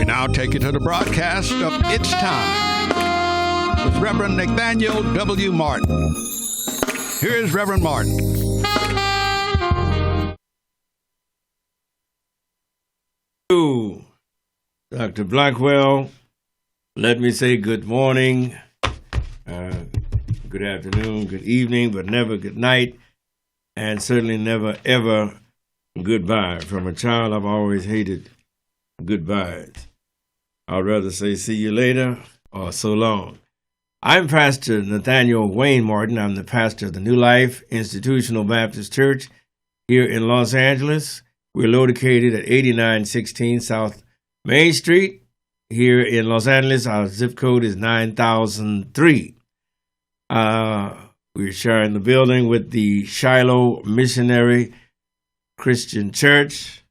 We now take you to the broadcast of It's Time with Rev Nathaniel W Martin. Here's Reverend Martin. Dr. Blackwell, let me say good morning, good afternoon, good evening, but never good night, and certainly never, ever goodbye. From a child, I've always hated goodbyes. I'd rather say see you later or so long. I'm Pastor Nathaniel W Martin. I'm the pastor of the New Life Institutional Baptist Church here in Los Angeles. We're located at 8916 South Main Street here in Los Angeles. Our zip code is 9003. We're sharing the building with the Shiloh Missionary Christian Church,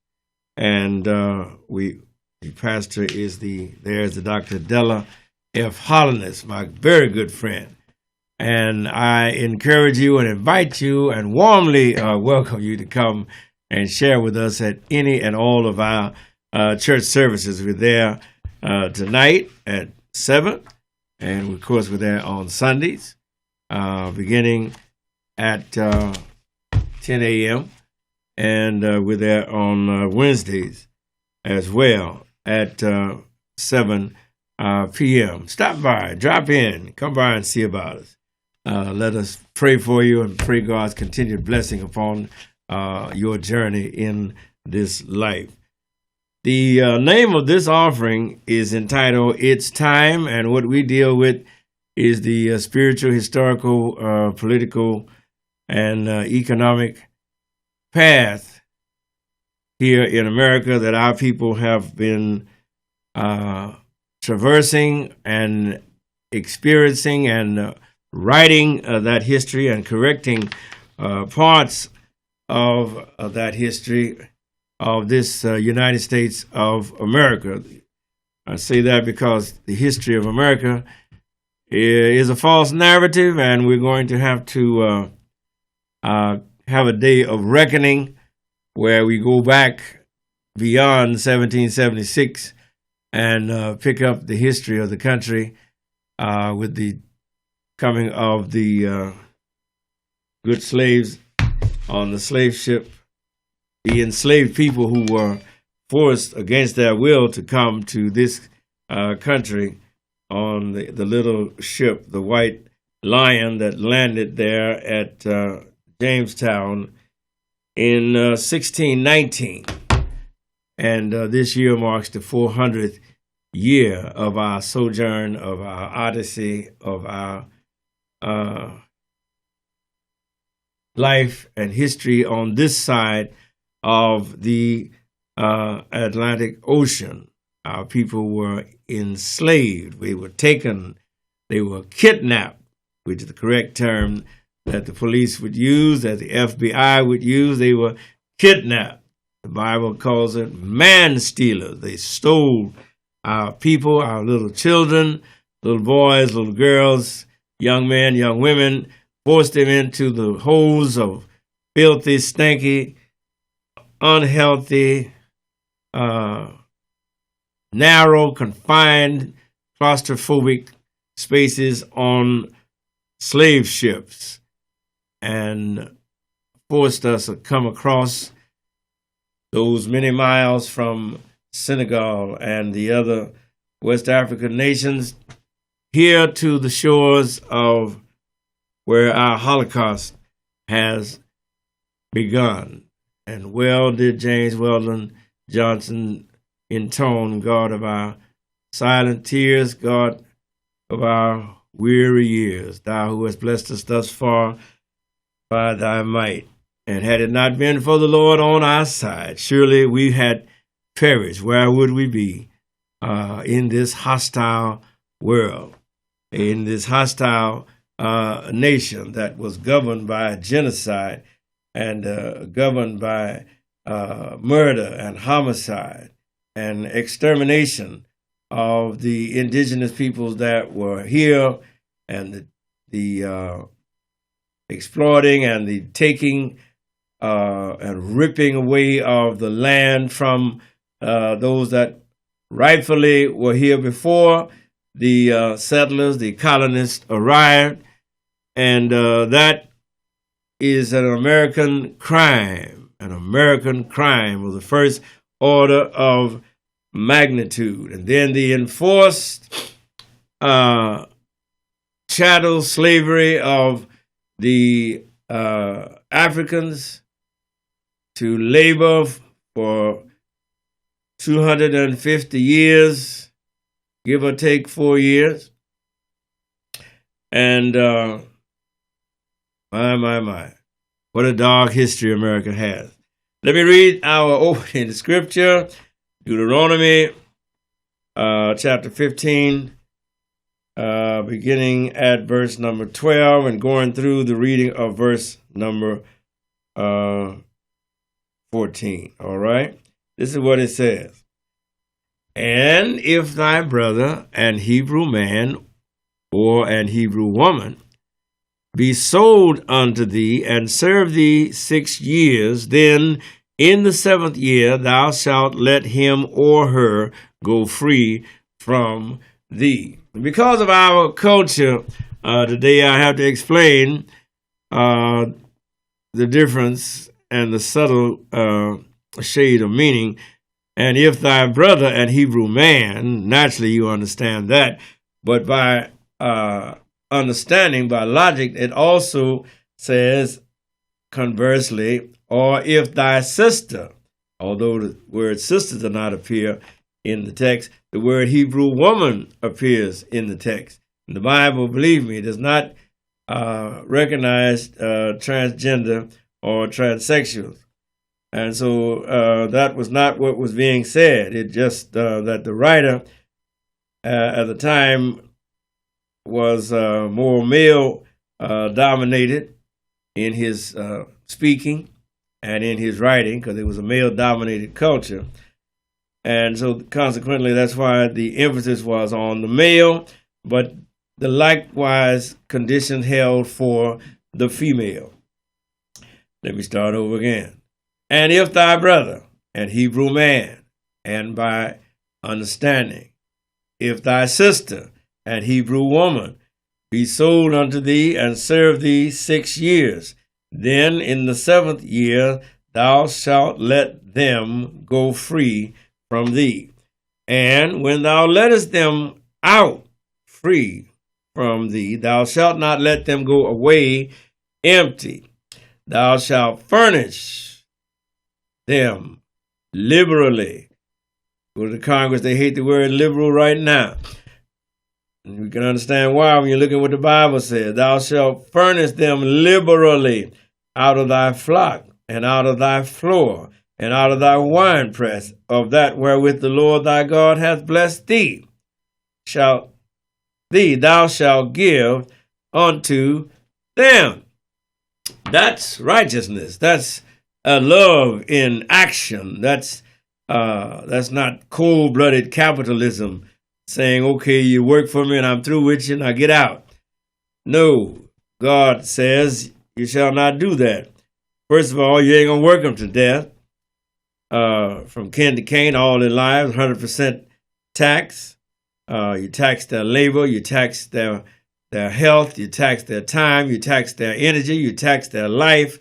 and the pastor is there's the Dr. Della F. Holliness, my very good friend. And I encourage you and invite you and warmly welcome you to come and share with us at any and all of our church services. We're there tonight at 7, and of course we're there on Sundays, beginning at 10 a.m., and we're there on Wednesdays as well at 7 p.m. Stop by, drop in, come by and see about us. Let us pray for you and pray God's continued blessing upon your journey in this life. The name of this offering is entitled It's Time, and what we deal with is the spiritual, historical, political, and economic path here in America that our people have been traversing and experiencing and writing that history and correcting parts of that history of this United States of America. I say that because the history of America is a false narrative, and we're going to have a day of reckoning where we go back beyond 1776 and pick up the history of the country with the coming of the good slaves on the slave ship, the enslaved people who were forced against their will to come to this country on the little ship, the White Lion, that landed there at Jamestown in 1619. And this year marks the 400th year of our sojourn, of our odyssey, of our life and history on this side of the Atlantic Ocean. Our people were enslaved. We were taken. They were kidnapped, which is the correct term that the police would use, that the FBI would use. They were kidnapped. The Bible calls it man-stealers. They stole our people, our little children, little boys, little girls, young men, young women, forced them into the holes of filthy, stinky, unhealthy, narrow, confined, claustrophobic spaces on slave ships, and forced us to come across those many miles from Senegal and the other West African nations here to the shores of where our Holocaust has begun. And well did James Weldon Johnson intone, God of our silent tears, God of our weary years, thou who hast blessed us thus far by thy might. And had it not been for the Lord on our side, surely we had perished. Where would we be in this hostile world, in this hostile nation that was governed by genocide and governed by murder and homicide and extermination of the indigenous peoples that were here, and the exploiting and the taking and ripping away of the land from those that rightfully were here before the settlers, the colonists arrived, and that is an American crime. An American crime was the first order of magnitude. And then the enforced chattel slavery of the Africans to labor for 250 years, give or take 4 years. And my, what a dark history America has. Let me read our opening scripture, Deuteronomy chapter 15, beginning at verse number 12 and going through the reading of verse number 14. All right? This is what it says. And if thy brother, an Hebrew man or an Hebrew woman, be sold unto thee and serve thee 6 years, then in the 7th year thou shalt let him or her go free from thee. Because of our culture, today I have to explain the difference and the subtle shade of meaning. And if thy brother, an Hebrew man, naturally you understand that, but by understanding, by logic, it also says conversely, or if thy sister, although the word sister does not appear in the text, the word Hebrew woman appears in the text. And the Bible, believe me, does not recognize transgender or transsexuals. And so that was not what was being said. It just that the writer at the time was more male dominated in his speaking and in his writing, because it was a male-dominated culture. And so consequently, that's why the emphasis was on the male, but the likewise condition held for the female. Let me start over again. And if thy brother, an Hebrew man, and by understanding, if thy sister, an Hebrew woman, be sold unto thee and serve thee 6 years, then in the 7th year thou shalt let them go free from thee. And when thou lettest them out free from thee, thou shalt not let them go away empty. Thou shalt furnish them liberally. Go to the Congress, they hate the word liberal right now. And we can understand why when you look at what the Bible says. Thou shalt furnish them liberally out of thy flock and out of thy floor and out of thy winepress of that wherewith the Lord thy God hath blessed thee. Thou shalt give unto them. That's righteousness. That's love in action. That's not cold-blooded capitalism saying, okay, you work for me and I'm through with you and I get out. No, God says you shall not do that. First of all, you ain't going to work them to death. From kin to kin, all their lives, 100% tax. You tax their labor, you tax their health, you tax their time, you tax their energy, you tax their life.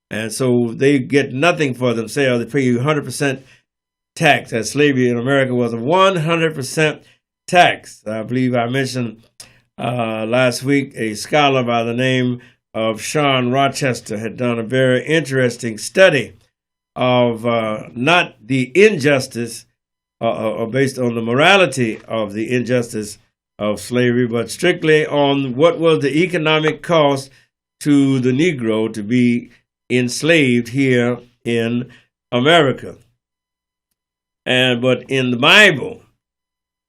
And so they get nothing for themselves. They pay you 100% tax. As slavery in America was a 100% tax. I believe I mentioned last week a scholar by the name of Sean Rochester had done a very interesting study of not the injustice or based on the morality of the injustice of slavery, but strictly on what was the economic cost to the Negro to be enslaved here in America. But in the Bible,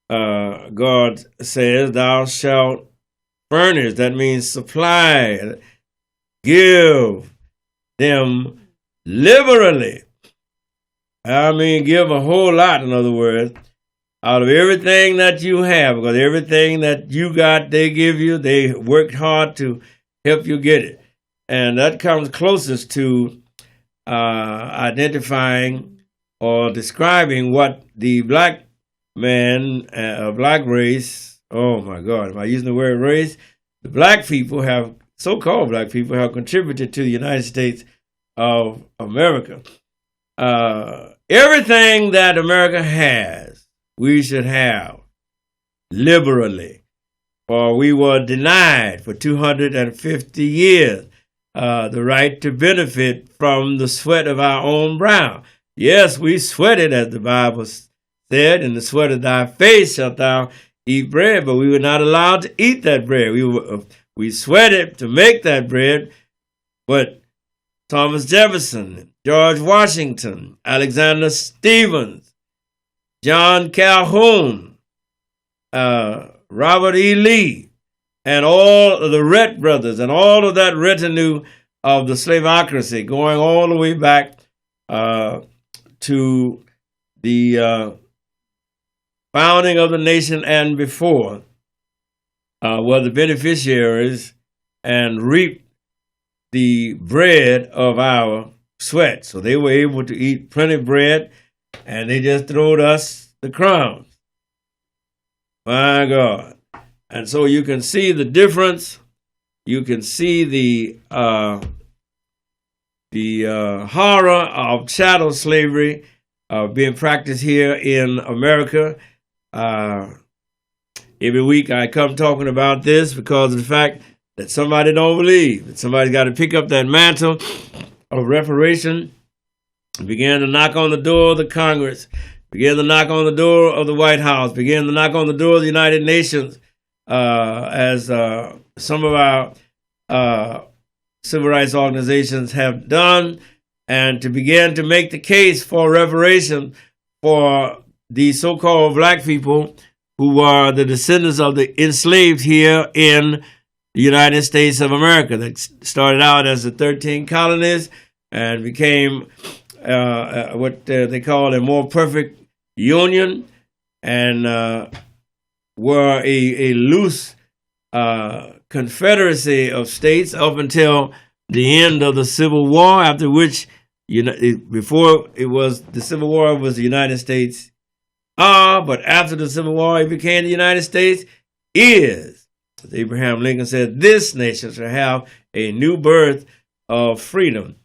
God says, thou shalt furnish. That means supply, give them liberally. I mean, give a whole lot, in other words, out of everything that you have, because everything that you got, they give you. They worked hard to help you get it. And that comes closest to identifying or describing what the black man, a black race. Oh my God, am I using the word race? The black people have, so-called black people, have contributed to the United States of America. Everything that America has, we should have liberally, for we were denied for 250 years the right to benefit from the sweat of our own brow. Yes, we sweated, as the Bible said, in the sweat of thy face shalt thou eat bread, but we were not allowed to eat that bread. We sweated to make that bread, but Thomas Jefferson, George Washington, Alexander Stephens, John Calhoun, Robert E. Lee, and all of the Wright brothers and all of that retinue of the slaveocracy going all the way back to the founding of the nation and before were the beneficiaries and reaped the bread of our sweat. So they were able to eat plenty of bread, and they just throwed us the crumbs. My God. And so you can see the difference. You can see the horror of chattel slavery being practiced here in America. Every week I come talking about this because of the fact that somebody don't believe. That somebody's got to pick up that mantle of reparation and begin to knock on the door of the Congress, begin to knock on the door of the White House, begin to knock on the door of the United Nations, as some of our civil rights organizations have done, and to begin to make the case for reparation for the so-called black people who are the descendants of the enslaved here in the United States of America, that started out as the 13 colonies and became what they call a more perfect union, and were a loose confederacy of states up until the end of the Civil War, after which, before it was the Civil War, was the United States but after the Civil War, it became the United States is. As Abraham Lincoln said, this nation shall have a new birth of freedom.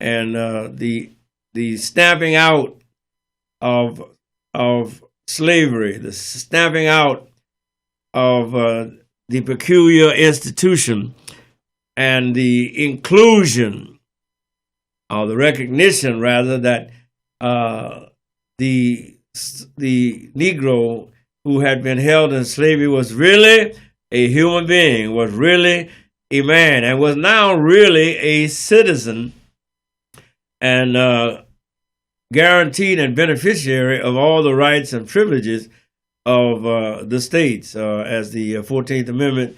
And the stamping out of slavery, the stamping out of the peculiar institution, and the inclusion, or the recognition rather, that the Negro who had been held in slavery was really a human being, was really a man, and was now really a citizen and guaranteed and beneficiary of all the rights and privileges of the states. As the 14th Amendment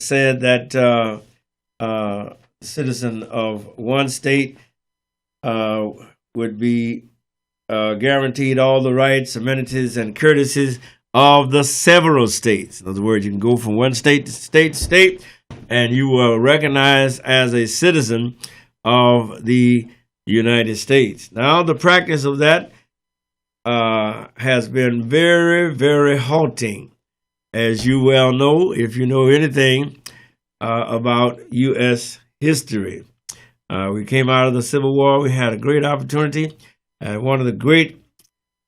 said, that citizen of one state would be guaranteed all the rights, amenities, and courtesies of the several states. In other words, you can go from one state to state, and you were recognized as a citizen of the United States. Now, the practice of that has been very, very halting, as you well know, if you know anything about U.S. history. We came out of the Civil War. We had a great opportunity. One of the great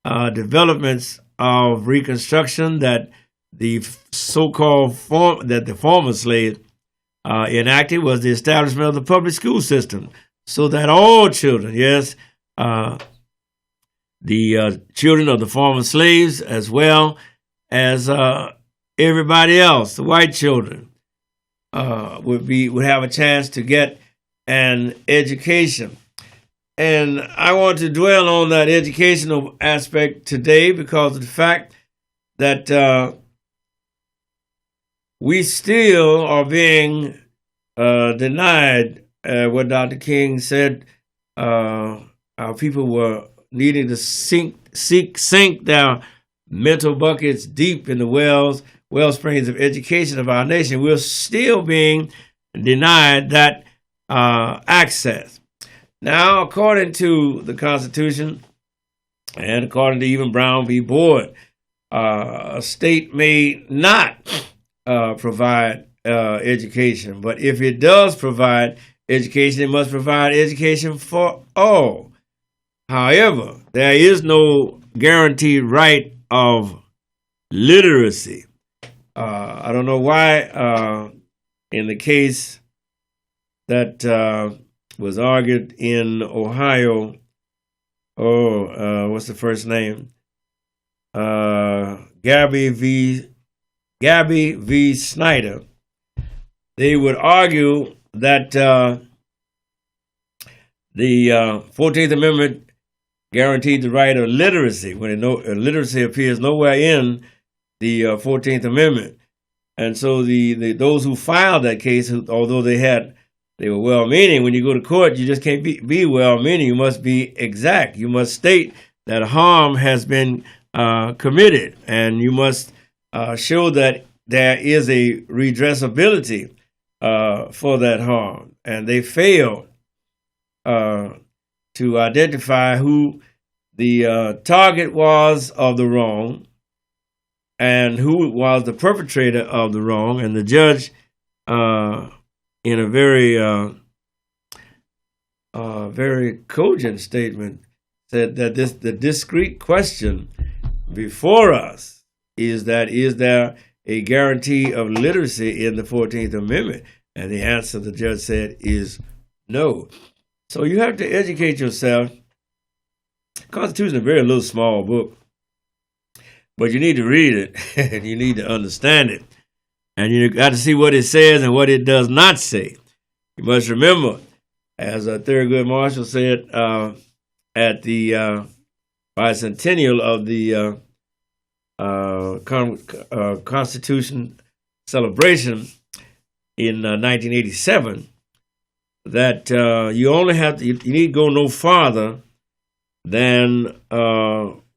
developments of Reconstruction that the so-called the former slaves enacted was the establishment of the public school system, so that all children, yes, the children of the former slaves, as well as everybody else, the white children, would have a chance to get an education. And I want to dwell on that educational aspect today because of the fact that we still are being denied what Dr. King said. Our people were needing to sink their mental buckets deep in the well springs of education of our nation. We're still being denied that access. Now, according to the Constitution, and according to even Brown v. Board, a state may not provide education, but if it does provide education, it must provide education for all. However, there is no guaranteed right of literacy. I don't know why in the case that was argued in Ohio, what's the first name? Gabby v. Snyder. They would argue that the 14th Amendment guaranteed the right of literacy when literacy appears nowhere in the 14th Amendment. And so those who filed that case, although they were well-meaning, when you go to court, you just can't be well-meaning. You must be exact. You must state that harm has been committed, and you must show that there is a redressability for that harm. And they failed to identify who the target was of the wrong and who was the perpetrator of the wrong. And the judge, in a very cogent statement, said that the discrete question before us is there a guarantee of literacy in the 14th Amendment? And the answer, the judge said, is no. So you have to educate yourself. The Constitution is a very little small book, but you need to read it and you need to understand it. And you got to see what it says and what it does not say. You must remember, as Thurgood Marshall said at the bicentennial of the Constitution celebration in 1987, that you need to go no farther than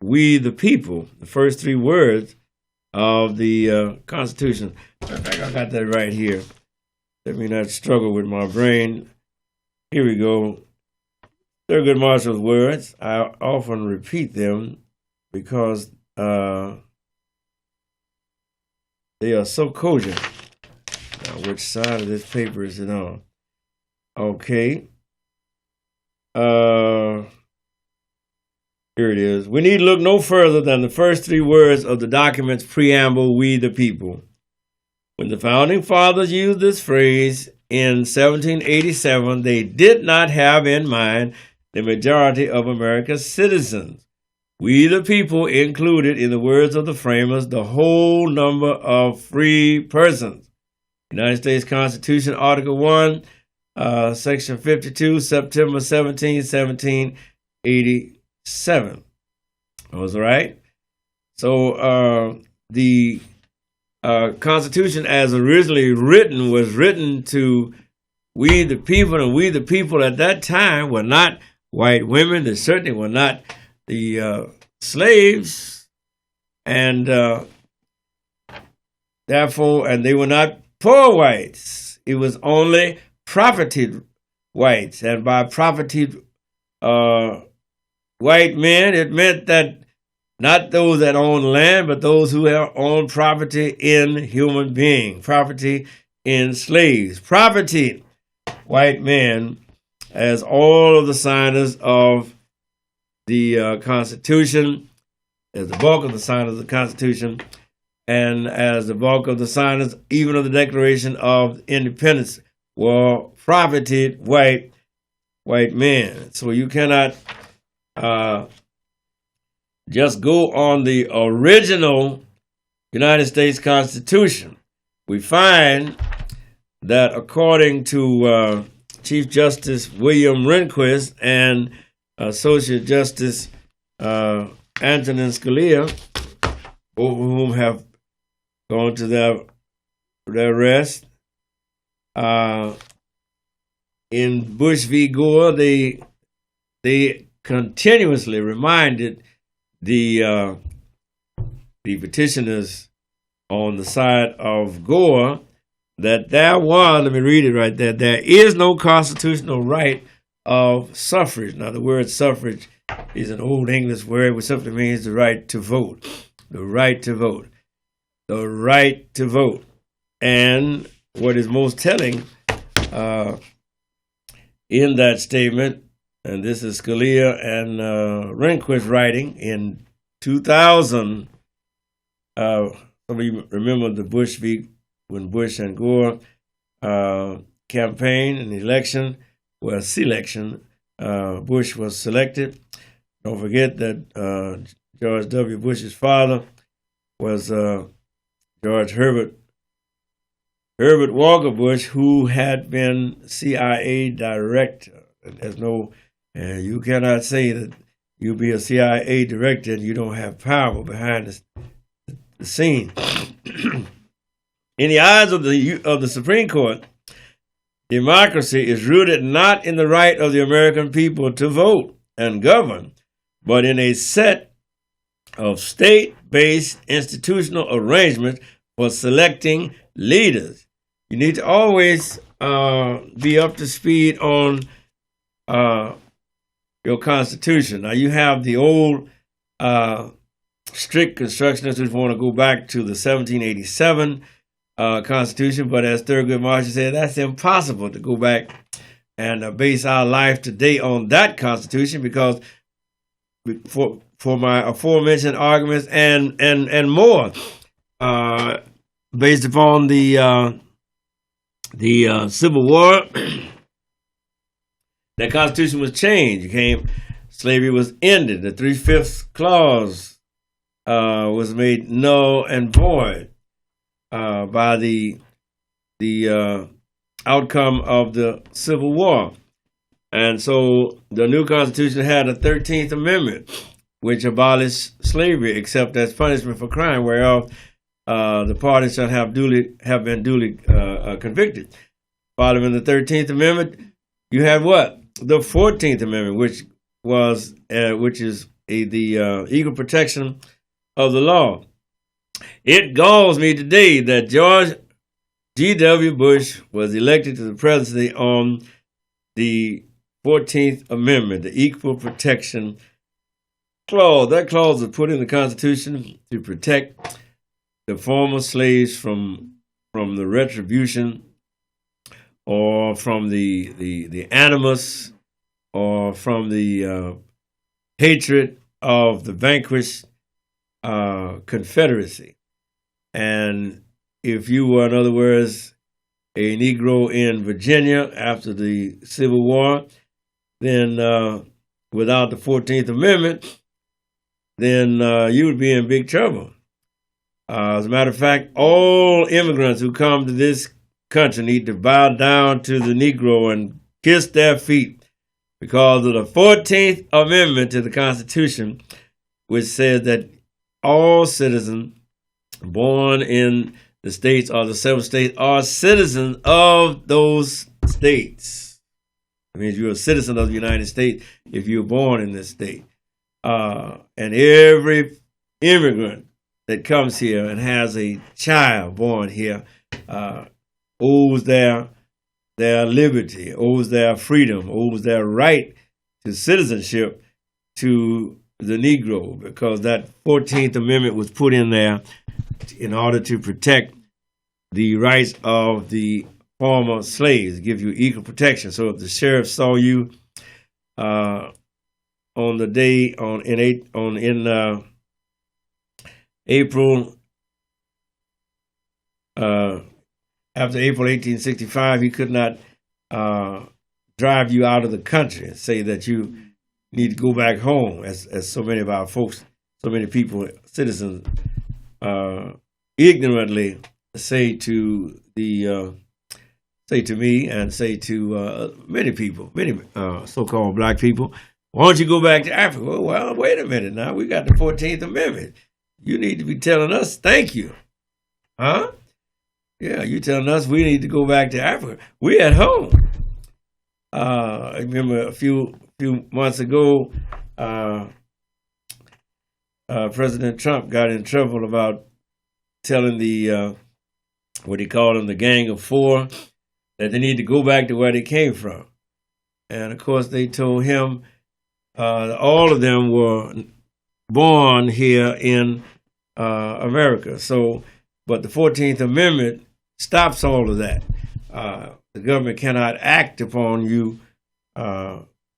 we the people, the first three words of the Constitution. In fact, I got that right here. Let me not struggle with my brain. Here we go. Thurgood Marshall's words. I often repeat them because they are so cogent. Now, which side of this paper is it on? Okay. Here it is. We need look no further than the first three words of the document's preamble, "We the People." When the Founding Fathers used this phrase in 1787, they did not have in mind the majority of America's citizens. We the people included, in the words of the framers, the whole number of free persons. United States Constitution, Article 1, Section 52, September 17, 1787. That was right. So the Constitution, as originally written, was written to we the people, and we the people at that time were not white women. They certainly were not the slaves, and therefore, and they were not poor whites. It was only propertied whites, and by propertied white men, it meant that not those that own land, but those who have owned property in human beings, property in slaves. Property, white men, as all of the signers of the Constitution, as the bulk of the signers of the Constitution, and as the bulk of the signers even of the Declaration of Independence, were propertied white men. So you cannot just go on the original United States Constitution. We find that according to Chief Justice William Rehnquist and Associate Justice Antonin Scalia, both of whom have gone to their rest, in Bush v. Gore, they continuously reminded the petitioners on the side of Gore that there was, let me read it right there, there is no constitutional right of suffrage. Now, the word suffrage is an old English word which simply means the right to vote. The right to vote. The right to vote. And what is most telling in that statement, and this is Scalia and Rehnquist writing in 2000. Some of you remember the when Bush and Gore campaign and election, selection. Bush was selected. Don't forget that George W. Bush's father was George Herbert Walker Bush, who had been CIA director. There's no, you cannot say that you be a CIA director and you don't have power behind the scene. In the eyes of the Supreme Court, democracy is rooted not in the right of the American people to vote and govern, but in a set of state-based institutional arrangements for selecting leaders. You need to always be up to speed on your Constitution. Now, you have the old strict constructionists who want to go back to the 1787 Constitution, but as Thurgood Marshall said, that's impossible to go back and base our life today on that Constitution, because for my aforementioned arguments and more, based upon the Civil War, that Constitution was changed. Slavery was ended. The 3/5 clause was made null and void by the outcome of the Civil War. And so the new Constitution had a 13th Amendment, which abolished slavery except as punishment for crime, whereof the parties shall have been duly convicted. Following the 13th Amendment, you had what? The 14th Amendment, which is the equal protection of the law. It galls me today that George G.W. Bush was elected to the presidency on the 14th Amendment, the equal protection clause. That clause was put in the Constitution to protect the former slaves from the retribution or from the animus or from the hatred of the vanquished Confederacy. And if you were, in other words, a Negro in Virginia after the Civil War, then without the 14th Amendment, then you would be in big trouble. As a matter of fact, all immigrants who come to this country need to bow down to the Negro and kiss their feet because of the 14th Amendment to the Constitution, which says that all citizens born in the states or the several states are citizens of those states. That means you're a citizen of the United States if you're born in this state. And every immigrant that comes here and has a child born here owes their liberty, owes their freedom, owes their right to citizenship to the Negro, because that 14th Amendment was put in there in order to protect the rights of the former slaves, give you equal protection. So if the sheriff saw you on the day in April, after April 1865, he could not drive you out of the country and say that you need to go back home, as so many of our folks, so many people, citizens, ignorantly say to me and say to many people, many so-called black people, why don't you go back to Africa? Well, wait a minute now. We got the 14th Amendment. You need to be telling us thank you. Huh? Yeah, you telling us we need to go back to Africa. We at home. I remember a few months ago, President Trump got in trouble about telling the what he called them, the Gang of Four, that they need to go back to where they came from. And of course, they told him all of them were born here in America. So, but the 14th Amendment stops all of that. The government cannot act upon you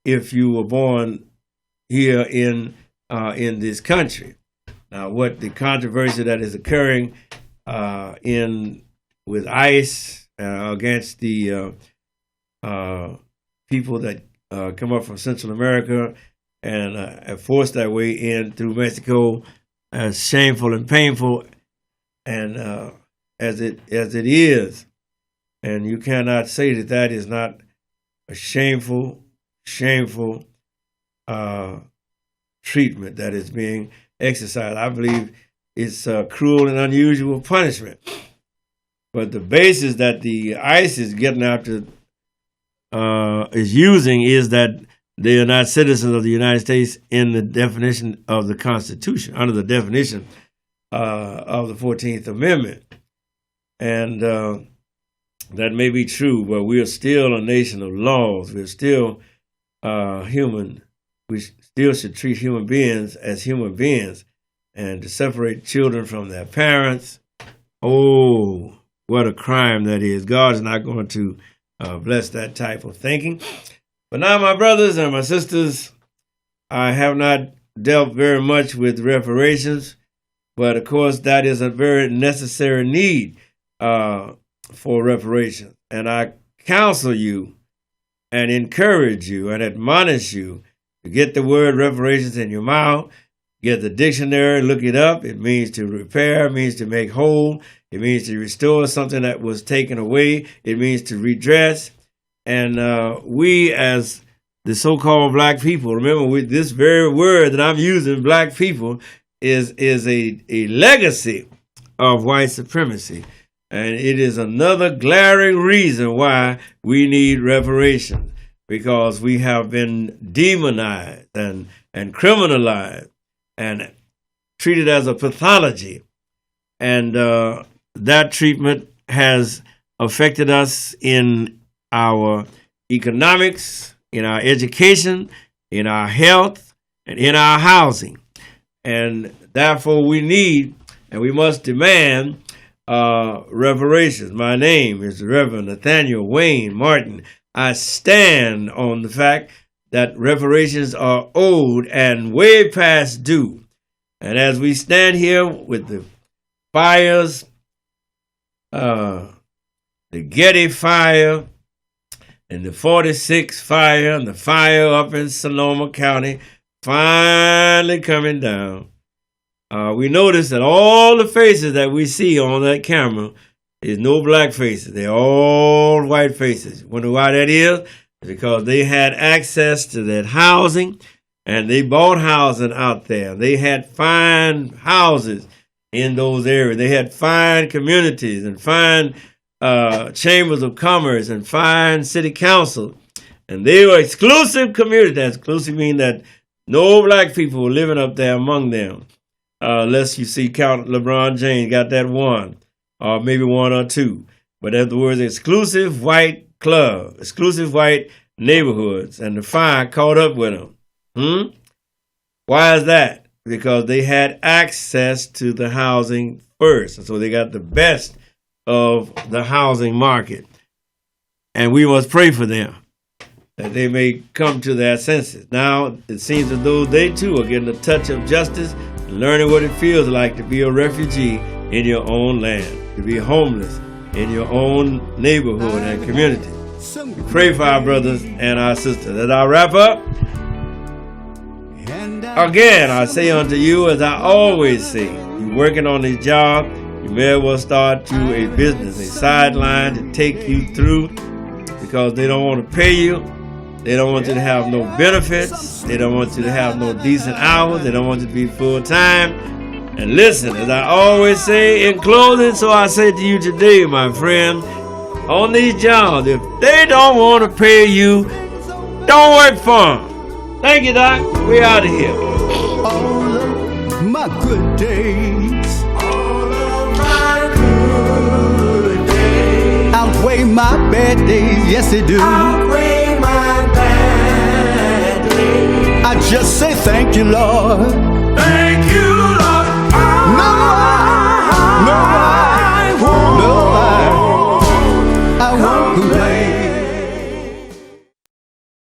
if you were born here in this country. Now, what the controversy that is occurring with ICE against the people that come up from Central America and are forced their way in through Mexico, as shameful and painful, and as it is, and you cannot say that is not a shameful treatment that is being exercised. I believe it's a cruel and unusual punishment. But the basis that the ICE is getting after is using is that they are not citizens of the United States in the definition of the Constitution, under the definition of the 14th Amendment. And that may be true, but we are still a nation of laws. We're still human. We still should treat human beings as human beings. And to separate children from their parents, oh, what a crime that is. God is not going to bless that type of thinking. But now, my brothers and my sisters, I have not dealt very much with reparations, but of course that is a very necessary need for reparations. And I counsel you and encourage you and admonish you to get the word reparations in your mouth, get the dictionary, look it up. It means to repair, it means to make whole, it means to restore something that was taken away, it means to redress. And we, as the so-called black people, remember this very word that I'm using, black people, is a legacy of white supremacy. And it is another glaring reason why we need reparations, because we have been demonized and criminalized and treated as a pathology. And that treatment has affected us in our economics, in our education, in our health, and in our housing. And therefore we need and we must demand reparations. My name is Rev Nathaniel W Martin. I stand on the fact that reparations are owed and way past due. And as we stand here with the fires, the Getty fire, and the 46 fire, and the fire up in Sonoma County finally coming down, we notice that all the faces that we see on that camera is no black faces. They're all white faces. Wonder why that is? It's because they had access to that housing, and they bought housing out there. They had fine houses in those areas. They had fine communities and fine chambers of commerce and fine city council. And they were exclusive communities. That exclusive mean that no black people were living up there among them. Unless you see Count LeBron James got that one, or maybe one or two. But in other words, exclusive white club, exclusive white neighborhoods, and the fire caught up with them. Why is that? Because they had access to the housing first. And so they got the best of the housing market. And we must pray for them, that they may come to their senses. Now, it seems as though they too are getting a touch of justice, learning what it feels like to be a refugee in your own land, to be homeless in your own neighborhood and community. We pray for our brothers and our sisters. As I wrap up, again, I say unto you, as I always say, you're working on this job, you may as well start you a business, a sideline to take you through, because they don't want to pay you. They don't want you to have no benefits. They don't want you to have no decent hours. They don't want you to be full-time. And listen, as I always say in closing, so I say to you today, my friend, on these jobs, if they don't want to pay you, don't work for them. Thank you, Doc. We out of here. All of my good days, All of my good days outweigh my bad days, yes they do. outweigh my bad days. I just say thank you, Lord. Thank you, Lord. No rain.